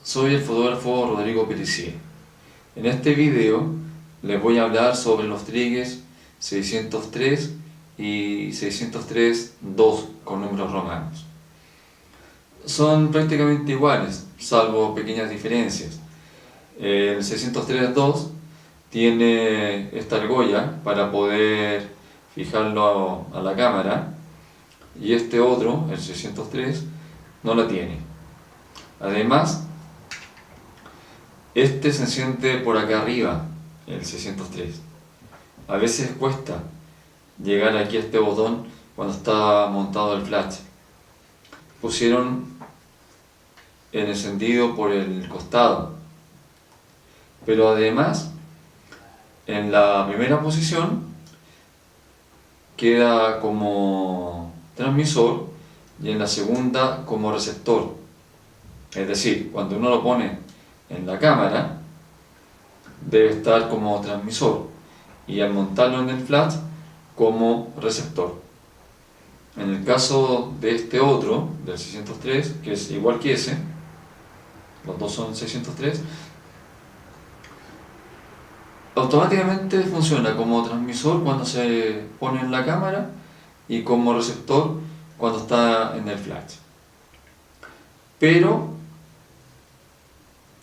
Soy el fotógrafo Rodrigo Pellissier. En este video les voy a hablar sobre los triggers 603 y 603.2 con números romanos. Son prácticamente iguales, salvo pequeñas diferencias. El 603.2 tiene esta argolla para poder fijarlo a la cámara y este otro, el 603, no la tiene. Además, este se enciende por acá arriba, el 603. A veces cuesta llegar aquí a este botón cuando está montado el flash. Pusieron el encendido por el costado, pero además en la primera posición queda como transmisor y en la segunda como receptor. Es decir, cuando uno lo pone en la cámara debe estar como transmisor y al montarlo en el flash como receptor. En el caso de este otro, del 603, que es igual que ese, los dos son 603, automáticamente funciona como transmisor cuando se pone en la cámara y como receptor cuando está en el flash. Pero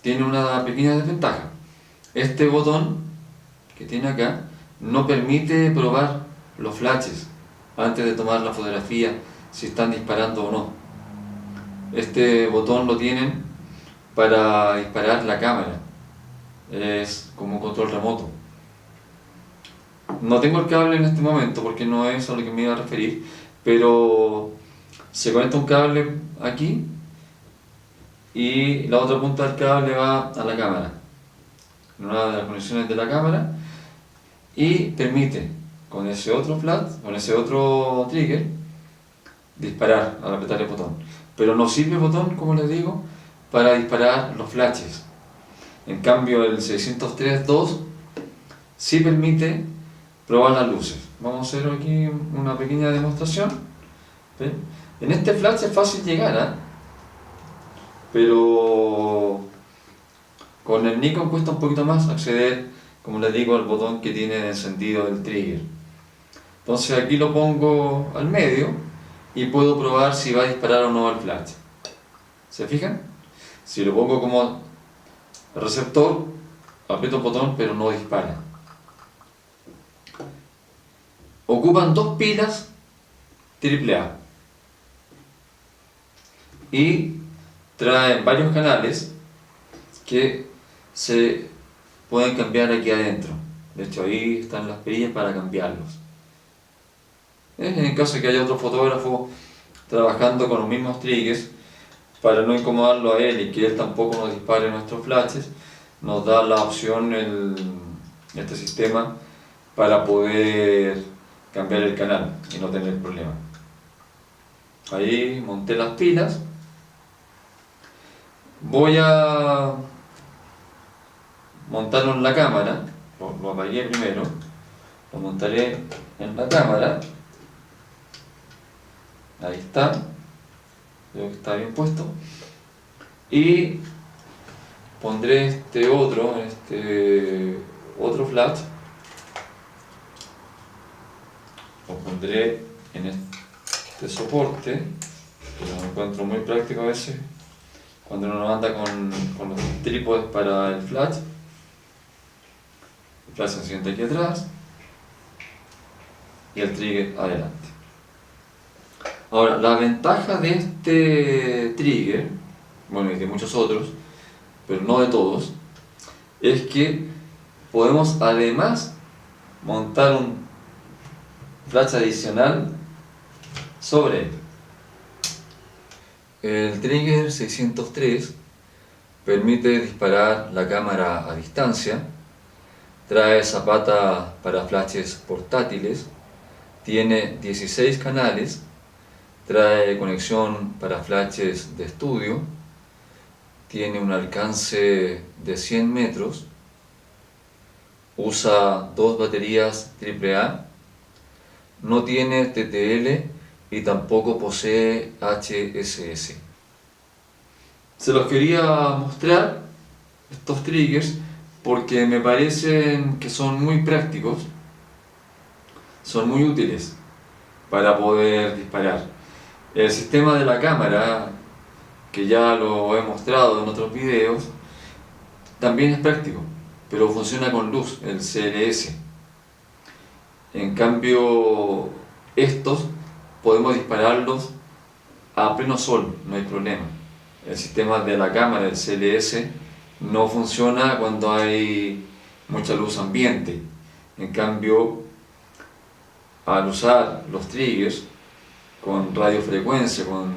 tiene una pequeña desventaja. Este botón que tiene acá no permite probar los flashes antes de tomar la fotografía si están disparando o no. Este botón lo tienen para disparar la cámara. Es como un control remoto. No tengo el cable en este momento porque no es a lo que me iba a referir, pero se conecta un cable aquí y la otra punta del cable va a la cámara, en una de las conexiones de la cámara, y permite con ese otro flash, con ese otro trigger, disparar al apretar el botón. Pero no sirve el botón, como les digo, para disparar los flashes. En cambio el 603.2 sí permite probar las luces. Vamos a hacer aquí una pequeña demostración. ¿Ven? En este flash es fácil llegar, ¿eh? Pero con el Nikon cuesta un poquito más acceder, como les digo, al botón que tiene encendido el trigger. Entonces aquí lo pongo al medio y puedo probar si va a disparar o no el flash. ¿Se fijan? Si lo pongo como receptor, aprieto el botón pero no dispara. Ocupan dos pilas AAA y traen varios canales que se pueden cambiar aquí adentro. De hecho ahí están las perillas para cambiarlos. En el caso de que haya otro fotógrafo trabajando con los mismos triggers, para no incomodarlo a él y que él tampoco nos dispare nuestros flashes, nos da la opción este sistema para poder cambiar el canal y no tener problema. Ahí monté las pilas. Voy a montarlo en la cámara, lo apagué primero, lo montaré en la cámara, ahí está, creo que está bien puesto, y pondré este otro flash, lo pondré en este soporte, que lo encuentro muy práctico a veces cuando uno anda con los trípodes para el flash. El flash se sienta aquí atrás y el trigger adelante. Ahora, la ventaja de este trigger, bueno, y de muchos otros, pero no de todos, es que podemos además montar un flash adicional sobre él. El trigger 603 permite disparar la cámara a distancia, trae zapata para flashes portátiles, tiene 16 canales, trae conexión para flashes de estudio, tiene un alcance de 100 metros, usa dos baterías AAA, no tiene TTL y tampoco posee HSS. Se los quería mostrar, estos triggers, porque me parecen que son muy prácticos, son muy útiles para poder disparar. El sistema de la cámara, que ya lo he mostrado en otros videos, también es práctico, pero funciona con luz, el CLS. En cambio, estos podemos dispararlos a pleno sol, no hay problema. El sistema de la cámara, el CLS, no funciona cuando hay mucha luz ambiente. En cambio, al usar los triggers con radiofrecuencia, con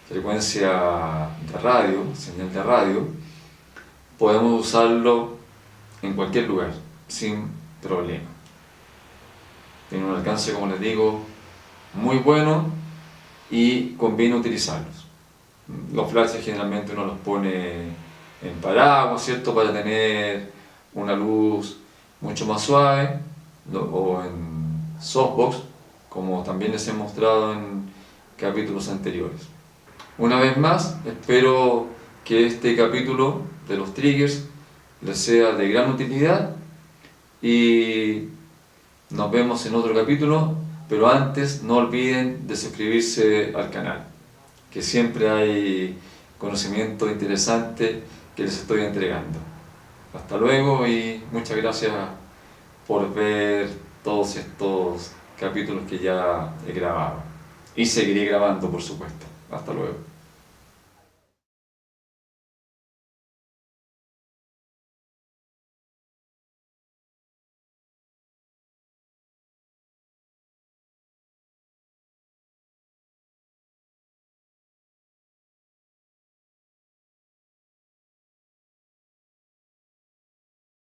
frecuencia de radio, señal de radio, podemos usarlo en cualquier lugar, sin problema. Tiene un alcance, como les digo, muy bueno y conviene utilizarlos. Los flashes generalmente uno los pone en paraguas, ¿cierto? Para tener una luz mucho más suave, o en softbox, como también les he mostrado en capítulos anteriores. Una vez más, espero que este capítulo de los triggers les sea de gran utilidad y nos vemos en otro capítulo, pero antes no olviden de suscribirse al canal, que siempre hay conocimiento interesante que les estoy entregando. Hasta luego y muchas gracias por ver todos estos capítulos que ya he grabado y seguiré grabando, por supuesto. Hasta luego.